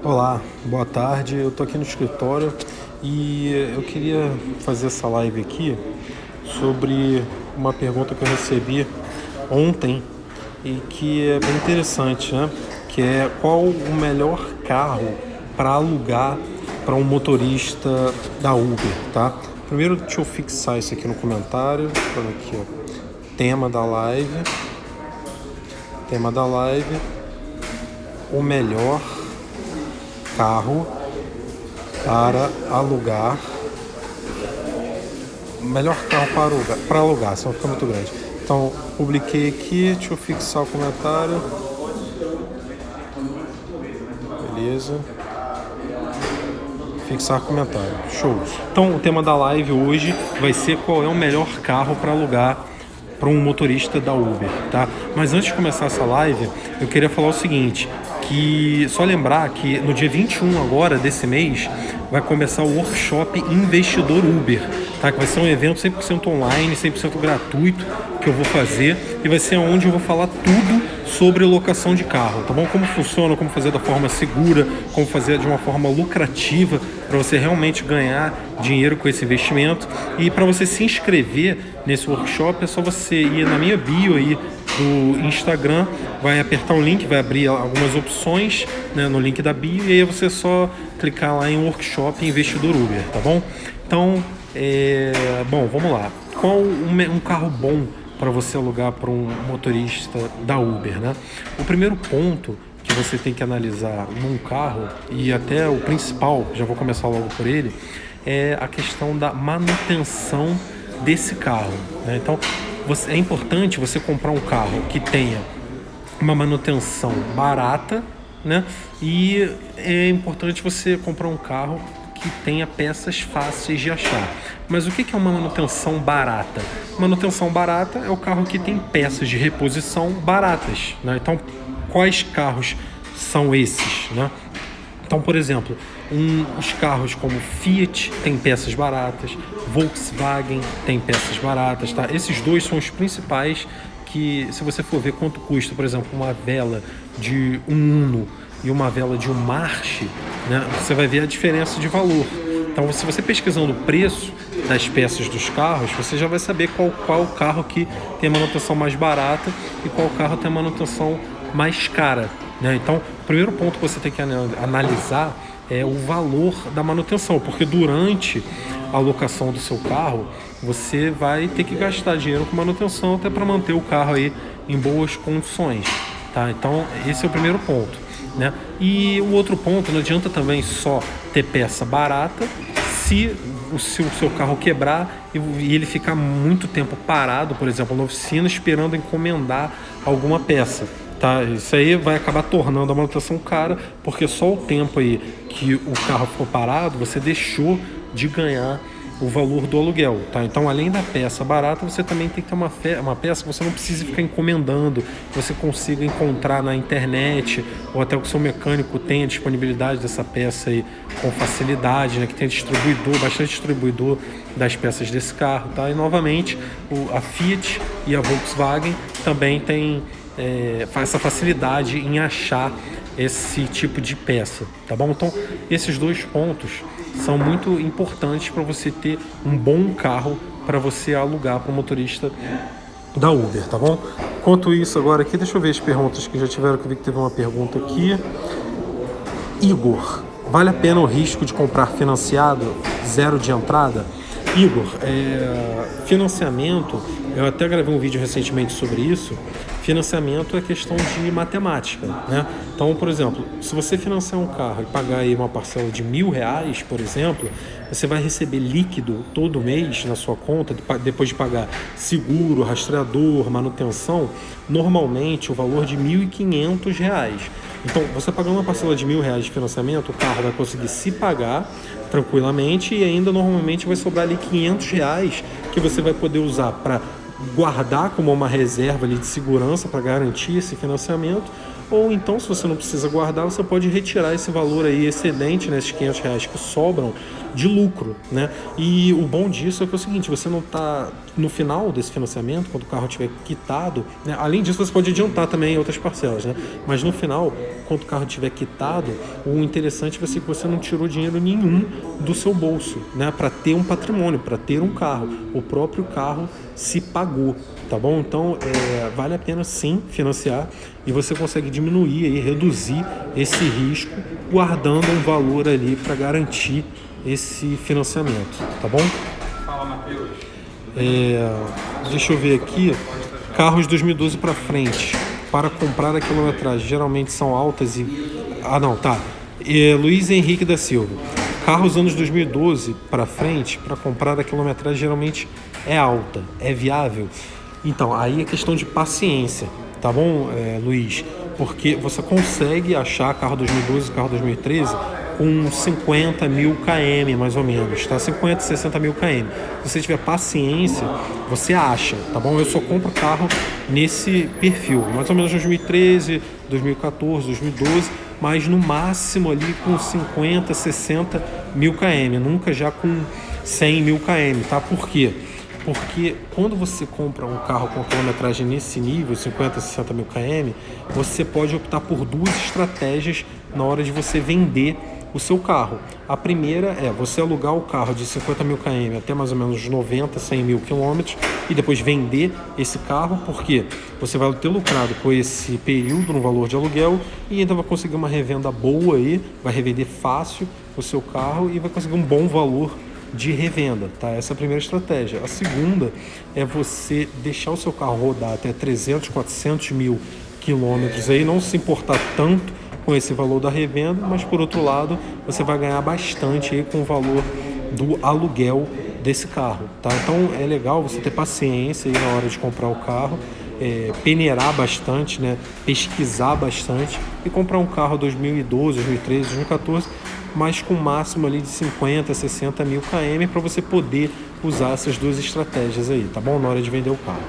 Olá, boa tarde. Eu tô aqui no escritório e eu queria fazer essa live aqui sobre uma pergunta que eu recebi ontem e que é bem interessante, né? Que é qual o melhor carro para alugar para um motorista da Uber, tá? Primeiro, deixa eu fixar isso aqui no comentário. Olha aqui, ó. Tema da live. Tema da live. O melhor carro para alugar. Melhor carro para alugar, senão fica muito grande. Então, publiquei aqui, deixa eu fixar o comentário. Beleza. Fixar comentário. Show. Então, o tema da live hoje vai ser qual é o melhor carro para alugar para um motorista da Uber, tá? Mas antes de começar essa live, eu queria falar o seguinte, que só lembrar que no dia 21 agora desse mês vai começar o workshop Investidor Uber, tá? Que vai ser um evento 100% online, 100% gratuito que eu vou fazer e vai ser onde eu vou falar tudo sobre locação de carro, tá bom? Como funciona, como fazer da forma segura, como fazer de uma forma lucrativa para você realmente ganhar dinheiro com esse investimento. E para você se inscrever nesse workshop é só você ir na minha bio aí do Instagram, vai apertar um link, vai abrir algumas opções, né, no link da bio, e aí você só clicar lá em workshop Investidor Uber, tá bom? Então, bom, vamos lá. Qual um carro bom para você alugar para um motorista da Uber, né? O primeiro ponto que você tem que analisar num carro, e até o principal, já vou começar logo por ele, é a questão da manutenção desse carro, né? Então, é importante você comprar um carro que tenha uma manutenção barata, né? E é importante você comprar um carro que tenha peças fáceis de achar. Mas o que é uma manutenção barata? Manutenção barata é o carro que tem peças de reposição baratas, né? Então, quais carros são esses, né? Então, por exemplo, os carros como Fiat tem peças baratas, Volkswagen tem peças baratas, tá? Esses dois são os principais que, se você for ver quanto custa, por exemplo, uma vela de um Uno e uma vela de um March, né, você vai ver a diferença de valor. Então, se você pesquisando o preço das peças dos carros, você já vai saber qual carro que tem a manutenção mais barata e qual carro tem a manutenção mais cara, né? Então, o primeiro ponto que você tem que analisar é o valor da manutenção, porque durante a locação do seu carro, você vai ter que gastar dinheiro com manutenção até para manter o carro aí em boas condições, tá? Então, esse é o primeiro ponto, né? E o outro ponto, não adianta também só ter peça barata se o seu carro quebrar e ele ficar muito tempo parado, por exemplo, na oficina, esperando encomendar alguma peça. Tá, isso aí vai acabar tornando a manutenção cara, porque só o tempo aí que o carro ficou parado, você deixou de ganhar o valor do aluguel, tá? Então, além da peça barata, você também tem que ter uma peça que você não precise ficar encomendando, que você consiga encontrar na internet, ou até que o seu mecânico tenha disponibilidade dessa peça aí com facilidade, né? Que tenha bastante distribuidor das peças desse carro, tá? E, novamente, a Fiat e a Volkswagen também têm essa facilidade em achar esse tipo de peça, tá bom? Então, esses dois pontos são muito importantes para você ter um bom carro para você alugar para o motorista da Uber, tá bom? Enquanto isso, agora aqui, deixa eu ver as perguntas que já tiveram, que eu vi que teve uma pergunta aqui. Igor, vale a pena o risco de comprar financiado, zero de entrada? Igor, financiamento, eu até gravei um vídeo recentemente sobre isso. Financiamento é questão de matemática, né? Então, por exemplo, se você financiar um carro e pagar aí uma parcela de R$1.000, por exemplo, você vai receber líquido todo mês na sua conta, depois de pagar seguro, rastreador, manutenção, normalmente o valor de R$1.500. Então, você pagando uma parcela de R$1.000 de financiamento, o carro vai conseguir se pagar tranquilamente e ainda normalmente vai sobrar ali R$500 que você vai poder usar para guardar como uma reserva ali de segurança para garantir esse financiamento, ou então, se você não precisa guardar, você pode retirar esse valor aí excedente, né, esses R$500 que sobram, de lucro, né? E o bom disso é que é o seguinte, você não está no final desse financiamento, quando o carro estiver quitado, né? Além disso, você pode adiantar também outras parcelas, né? Mas no final, quando o carro estiver quitado, o interessante vai ser que você não tirou dinheiro nenhum do seu bolso, né? Para ter um patrimônio, para ter um carro. O próprio carro se pagou, tá bom? Então, vale a pena sim financiar e você consegue diminuir e reduzir esse risco guardando um valor ali para garantir esse financiamento, tá bom? Fala, Matheus. Deixa eu ver aqui. Carros 2012 para frente, para comprar a quilometragem, geralmente são altas e... Luiz Henrique da Silva. Carros anos 2012 para frente, para comprar a quilometragem, geralmente é alta, é viável. Então, aí é questão de paciência, tá bom, Luiz? Porque você consegue achar carro 2012 e carro 2013 com 50 mil km, mais ou menos, tá? 50, 60 mil km. Se você tiver paciência, você acha, tá bom? Eu só compro carro nesse perfil, mais ou menos 2013, 2014, 2012, mas no máximo ali com 50, 60 mil km, nunca já com 100 mil km, tá? Por quê? Porque quando você compra um carro com quilometragem nesse nível, 50, 60 mil km, você pode optar por duas estratégias na hora de você vender o seu carro. A primeira é você alugar o carro de 50 mil km até mais ou menos 90, 100 mil quilômetros e depois vender esse carro, porque você vai ter lucrado com esse período no valor de aluguel e ainda vai conseguir uma revenda boa aí, vai revender fácil o seu carro e vai conseguir um bom valor de revenda, tá? Essa é a primeira estratégia. A segunda é você deixar o seu carro rodar até 300, 400 mil quilômetros aí, não se importar tanto com esse valor da revenda, mas por outro lado você vai ganhar bastante aí com o valor do aluguel desse carro, tá? Então é legal você ter paciência aí na hora de comprar o carro, peneirar bastante, né? Pesquisar bastante e comprar um carro 2012, 2013, 2014, mas com máximo ali de 50, 60 mil km para você poder usar essas duas estratégias aí, tá bom? Na hora de vender o carro.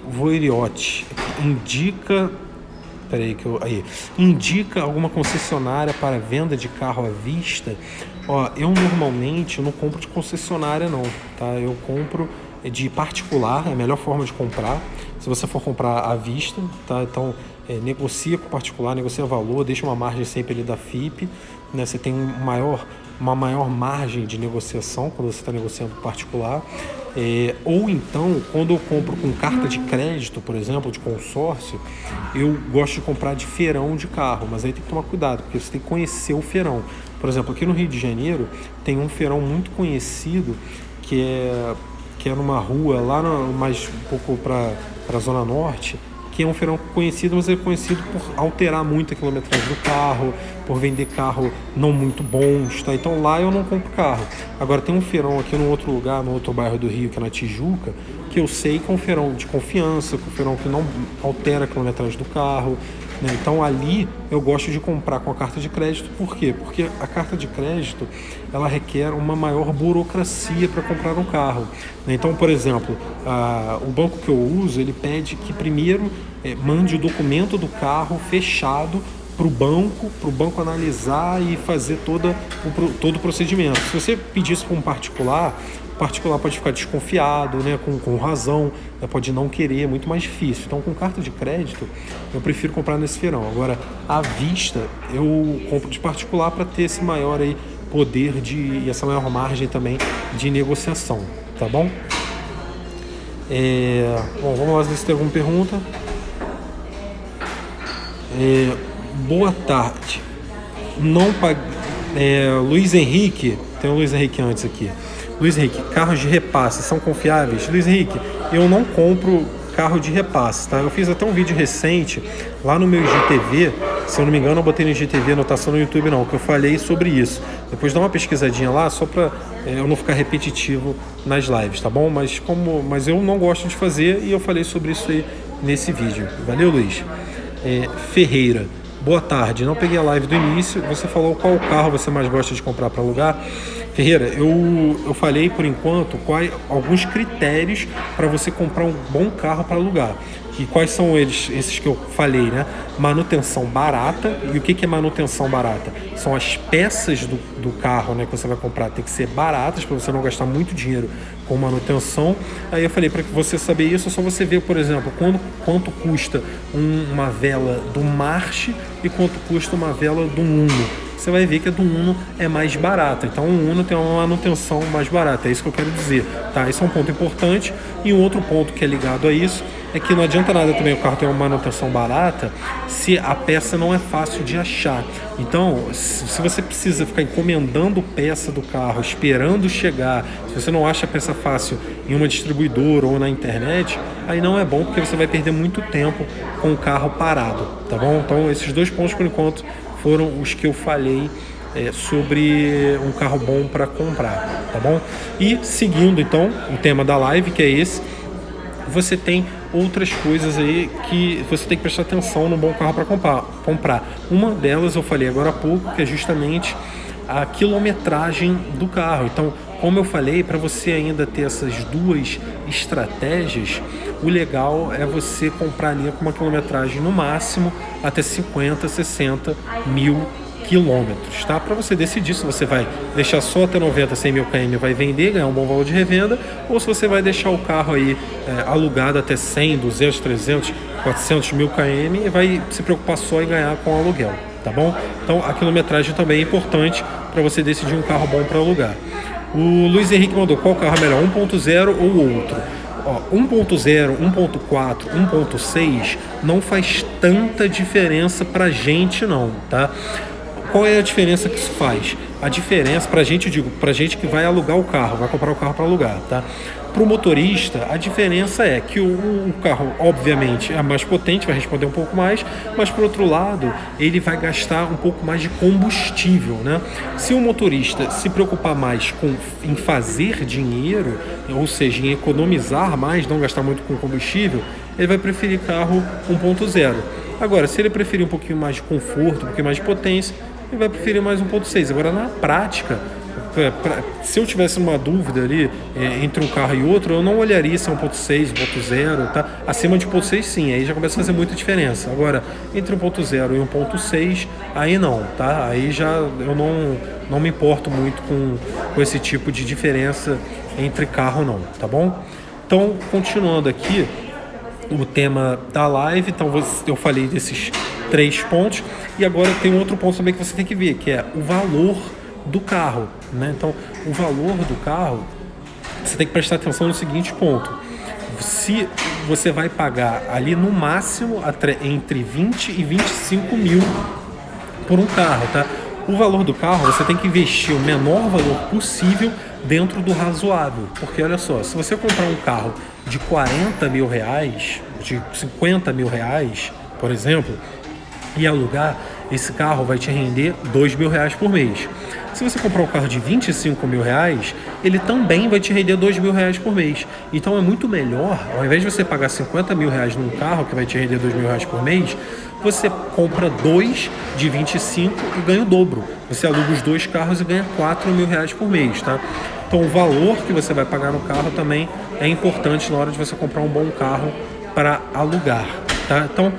Voiriotti indica alguma concessionária para venda de carro à vista? Eu normalmente não compro de concessionária não, tá? Eu compro de particular, é a melhor forma de comprar. Se você for comprar à vista, tá? Então negocia com particular, negocia valor, deixa uma margem sempre ali da FIP, né? Você tem uma maior margem de negociação quando você está negociando com particular. Ou então, quando eu compro com carta de crédito, por exemplo, de consórcio, eu gosto de comprar de feirão de carro, mas aí tem que tomar cuidado, porque você tem que conhecer o feirão. Por exemplo, aqui no Rio de Janeiro tem um feirão muito conhecido que é numa rua lá mais um pouco para a Zona Norte, que é um feirão conhecido, mas é conhecido por alterar muito a quilometragem do carro, por vender carro não muito bons, tá? Então lá eu não compro carro. Agora tem um feirão aqui no outro lugar, no outro bairro do Rio, que é na Tijuca, que eu sei que é um feirão de confiança, que é um feirão que não altera a quilometragem do carro, né? Então ali eu gosto de comprar com a carta de crédito. Por quê? Porque a carta de crédito ela requer uma maior burocracia para comprar um carro, né? Então, por exemplo, o banco que eu uso, ele pede que primeiro mande o documento do carro fechado para o banco analisar e fazer todo o procedimento. Se você pedir isso para um particular, o particular pode ficar desconfiado, né, com razão, pode não querer, é muito mais difícil. Então, com carta de crédito, eu prefiro comprar nesse feirão. Agora, à vista, eu compro de particular para ter esse maior aí poder e essa maior margem também de negociação, tá bom? Bom, vamos lá ver se tem alguma pergunta. Boa tarde. Luiz Henrique, tem o Luiz Henrique antes aqui. Luiz Henrique, carros de repasse são confiáveis? Luiz Henrique, eu não compro carro de repasse, tá? Eu fiz até um vídeo recente lá no meu IGTV, se eu não me engano eu botei no IGTV, não tá só no YouTube não, que eu falei sobre isso. Depois dá uma pesquisadinha lá, só pra eu não ficar repetitivo nas lives, tá bom? Mas eu não gosto de fazer e eu falei sobre isso aí nesse vídeo. Valeu, Luiz. Ferreira, boa tarde, não peguei a live do início, você falou qual carro você mais gosta de comprar para alugar. Ferreira, eu falei por enquanto alguns critérios para você comprar um bom carro para alugar. E quais são esses que eu falei, né? Manutenção barata. E o que é manutenção barata? São as peças do carro, né, que você vai comprar, tem que ser baratas para você não gastar muito dinheiro com manutenção. Aí eu falei, para você saber isso, é só você ver, por exemplo, quanto custa uma vela do March e quanto custa uma vela do Uno. Você vai ver que a do Uno é mais barata. Então o Uno tem uma manutenção mais barata. É isso que eu quero dizer, tá? Esse é um ponto importante. E um outro ponto que é ligado a isso é que não adianta nada também o carro ter uma manutenção barata se a peça não é fácil de achar. Então, se você precisa ficar encomendando peça do carro, esperando chegar, se você não acha a peça fácil em uma distribuidora ou na internet, aí não é bom, porque você vai perder muito tempo com o carro parado, tá bom? Então, esses dois pontos, por enquanto, foram os que eu falei sobre um carro bom para comprar, tá bom? E seguindo, então, o tema da live, que é esse, você tem outras coisas aí que você tem que prestar atenção num bom carro para comprar. Uma delas eu falei agora há pouco, que é justamente a quilometragem do carro. Então, como eu falei, para você ainda ter essas duas estratégias, o legal é você comprar ali com uma quilometragem no máximo até 50, 60 mil quilômetros, tá? Para você decidir se você vai deixar só até 90, 100 mil km, vai vender, ganhar um bom valor de revenda, ou se você vai deixar o carro aí alugado até 100, 200, 300, 400 mil km e vai se preocupar só em ganhar com aluguel, tá bom? Então a quilometragem também é importante para você decidir um carro bom para alugar. O Luiz Henrique mandou: qual carro é melhor, 1.0 ou outro? 1.0, 1.4, 1.6 não faz tanta diferença pra gente não, tá? Qual é a diferença que isso faz? A diferença, pra gente, eu digo, pra gente que vai alugar o carro, vai comprar o carro para alugar, tá? Para o motorista, a diferença é que o carro, obviamente, é mais potente, vai responder um pouco mais, mas, por outro lado, ele vai gastar um pouco mais de combustível, né? Se o motorista se preocupar mais em fazer dinheiro, ou seja, em economizar mais, não gastar muito com combustível, ele vai preferir carro 1.0. Agora, se ele preferir um pouquinho mais de conforto, um pouquinho mais de potência, ele vai preferir mais 1.6. Agora, na prática, se eu tivesse uma dúvida ali entre um carro e outro, eu não olharia se é 1.6, 1.0, tá? Acima de 1.6 sim, aí já começa a fazer muita diferença. Agora, entre 1.0 e 1.6, aí não, tá? Aí já eu não me importo muito com esse tipo de diferença entre carro não, tá bom? Então, continuando aqui o tema da live, então eu falei desses 3 pontos, e agora tem um outro ponto também que você tem que ver, que é o valor do carro, né? Então, o valor do carro, você tem que prestar atenção no seguinte ponto: se você vai pagar ali no máximo entre 20 e 25 mil por um carro, tá? O valor do carro, você tem que investir o menor valor possível dentro do razoável, porque olha só, se você comprar um carro de 40 mil reais, de 50 mil reais, por exemplo, e alugar, esse carro vai te render 2 mil reais por mês. Se você comprar um carro de 25 mil reais, ele também vai te render 2 mil reais por mês. Então é muito melhor, ao invés de você pagar 50 mil reais num carro que vai te render 2 mil reais por mês, você compra 2 de 25 e ganha o dobro. Você aluga os 2 carros e ganha 4 mil reais por mês, tá? Então o valor que você vai pagar no carro também é importante na hora de você comprar um bom carro para alugar, tá? Então,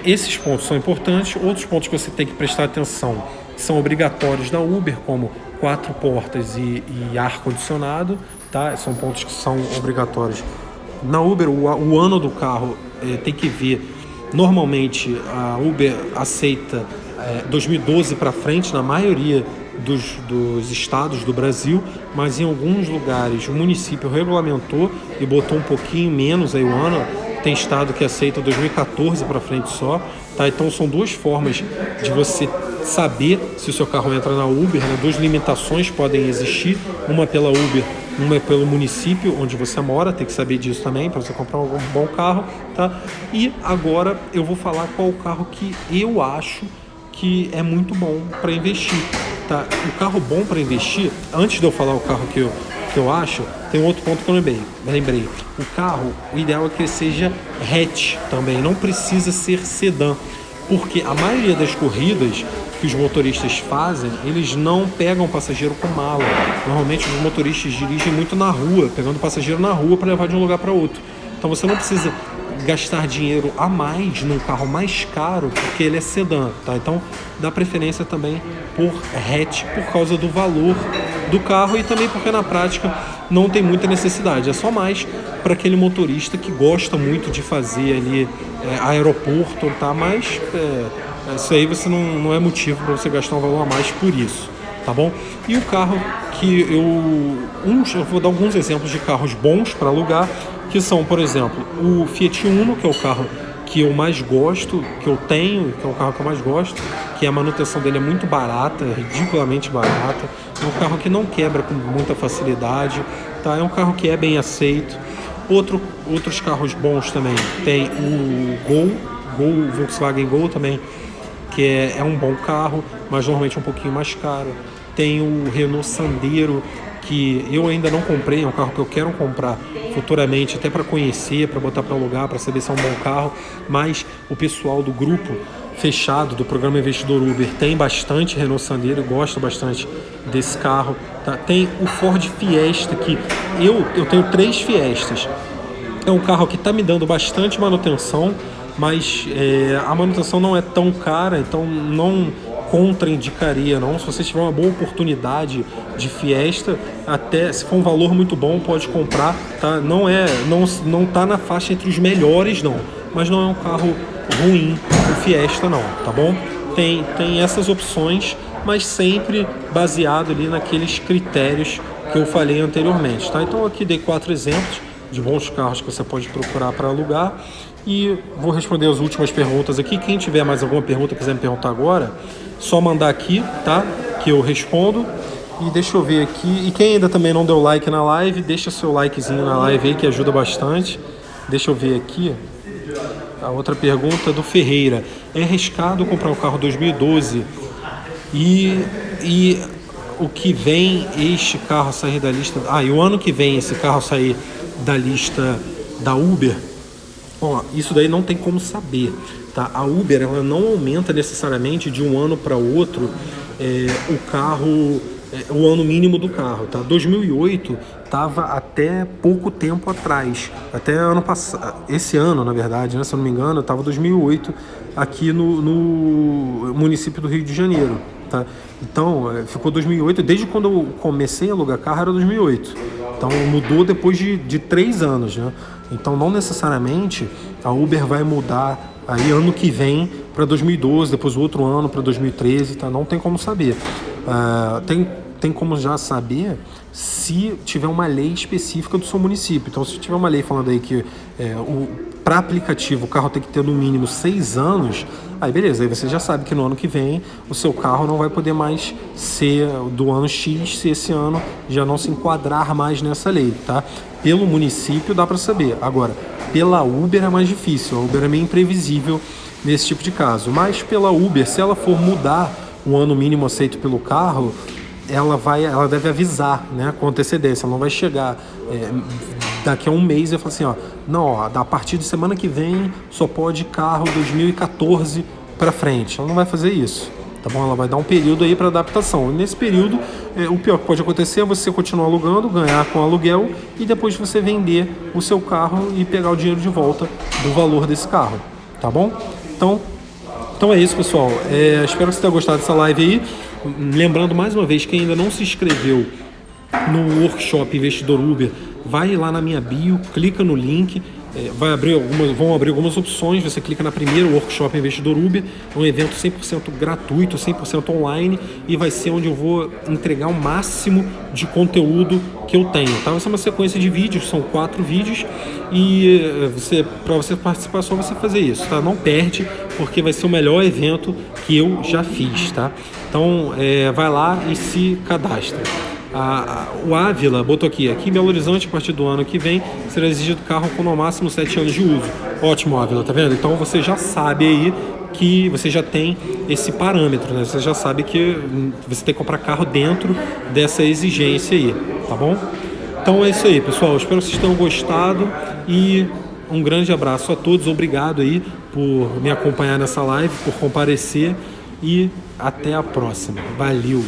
esses pontos são importantes. Outros pontos que você tem que prestar atenção são obrigatórios da Uber, como 4 portas e ar-condicionado, tá? São pontos que são obrigatórios. Na Uber, o ano do carro tem que ver. Normalmente, a Uber aceita 2012 para frente na maioria dos estados do Brasil, mas em alguns lugares o município regulamentou e botou um pouquinho menos aí o ano. Tem estado que aceita 2014 para frente só, tá? Então são 2 formas de você saber se o seu carro entra na Uber, né? 2 limitações podem existir, uma pela Uber, uma é pelo município onde você mora, tem que saber disso também para você comprar um bom carro, tá? E agora eu vou falar qual o carro que eu acho que é muito bom para investir, tá? O carro bom para investir, antes de eu falar o carro que eu acho, tem um outro ponto que eu lembrei. O carro, o ideal é que ele seja hatch também, não precisa ser sedã, porque a maioria das corridas que os motoristas fazem, eles não pegam passageiro com mala. Normalmente os motoristas dirigem muito na rua, pegando passageiro na rua para levar de um lugar para outro. Então você não precisa gastar dinheiro a mais num carro mais caro porque ele é sedã, tá? Então dá preferência também por hatch por causa do valor do carro e também porque na prática não tem muita necessidade, é só mais para aquele motorista que gosta muito de fazer ali aeroporto, tá? Mas isso aí você não é motivo para você gastar um valor a mais por isso, tá bom? E o carro que eu vou dar alguns exemplos de carros bons para alugar, que são, por exemplo, o Fiat Uno, que é o carro que eu mais gosto, que eu tenho, que é o carro que eu mais gosto, que a manutenção dele é muito barata, ridiculamente barata, é um carro que não quebra com muita facilidade, tá? É um carro que é bem aceito. Outros carros bons também, tem o Gol, Volkswagen Gol também, que é um bom carro, mas normalmente é um pouquinho mais caro. Tem o Renault Sandero, que eu ainda não comprei, é um carro que eu quero comprar futuramente, até para conhecer, para botar para alugar, para saber se é um bom carro, mas o pessoal do grupo fechado do programa Investidor Uber tem bastante Renault Sandero, gosta bastante desse carro, tá? Tem o Ford Fiesta, que eu tenho 3 Fiestas, é um carro que está me dando bastante manutenção, mas a manutenção não é tão cara, então não contraindicaria não. Se você tiver uma boa oportunidade de Fiesta, até se for um valor muito bom, pode comprar, tá? Não tá na faixa entre os melhores não, mas não é um carro ruim o Fiesta não, tá bom? Tem essas opções, mas sempre baseado ali naqueles critérios que eu falei anteriormente, tá? Então aqui dei 4 exemplos de bons carros que você pode procurar para alugar e vou responder as últimas perguntas aqui. Quem tiver mais alguma pergunta, quiser me perguntar agora, só mandar aqui, tá? Que eu respondo. E deixa eu ver aqui. E quem ainda também não deu like na live, deixa seu likezinho na live aí que ajuda bastante. Deixa eu ver aqui. A outra pergunta do Ferreira. É arriscado comprar um carro 2012 e o que vem este carro sair da lista... e o ano que vem esse carro sair da lista da Uber? Bom, isso daí não tem como saber, tá? A Uber ela não aumenta necessariamente de um ano para outro o ano mínimo do carro, tá? 2008 estava até pouco tempo atrás, até ano passado, esse ano na verdade, né, se eu não me engano, estava 2008 aqui no município do Rio de Janeiro, tá? Então ficou 2008, desde quando eu comecei a alugar carro era 2008, então mudou depois de 3 anos, né? Então não necessariamente a Uber vai mudar aí ano que vem para 2012, depois o outro ano para 2013, tá? Não tem como saber. Tem como já saber se tiver uma lei específica do seu município. Então se tiver uma lei falando aí que para aplicativo o carro tem que ter no mínimo 6 anos, aí beleza, aí você já sabe que no ano que vem o seu carro não vai poder mais ser do ano X se esse ano já não se enquadrar mais nessa lei, tá? Pelo município dá para saber. Agora, pela Uber é mais difícil, a Uber é meio imprevisível nesse tipo de caso. Mas pela Uber, se ela for mudar o ano mínimo aceito pelo carro, ela deve avisar, né, com antecedência. Ela não vai chegar daqui a um mês e falar assim, a partir de semana que vem só pode carro 2014 para frente. Ela não vai fazer isso, tá bom? Ela vai dar um período aí para adaptação. E nesse período, o pior que pode acontecer é você continuar alugando, ganhar com aluguel e depois você vender o seu carro e pegar o dinheiro de volta do valor desse carro, tá bom? Então é isso, pessoal. Espero que você tenha gostado dessa live aí. Lembrando mais uma vez, quem ainda não se inscreveu no workshop Investidor Uber, vai lá na minha bio, clica no link, vão abrir algumas opções, você clica na primeira, Workshop Investidor Uber, é um evento 100% gratuito, 100% online e vai ser onde eu vou entregar o máximo de conteúdo que eu tenho, tá? Vai ser uma sequência de vídeos, são 4 vídeos e para você participar é só você fazer isso, tá? Não perde, porque vai ser o melhor evento que eu já fiz, tá? Então vai lá e se cadastra. O Ávila botou aqui em Belo Horizonte, a partir do ano que vem, será exigido carro com no máximo 7 anos de uso. Ótimo, Ávila, tá vendo? Então você já sabe aí que você já tem esse parâmetro, né? Você já sabe que você tem que comprar carro dentro dessa exigência aí, tá bom? Então é isso aí, pessoal. Espero que vocês tenham gostado e um grande abraço a todos. Obrigado aí por me acompanhar nessa live, por comparecer e até a próxima. Valeu!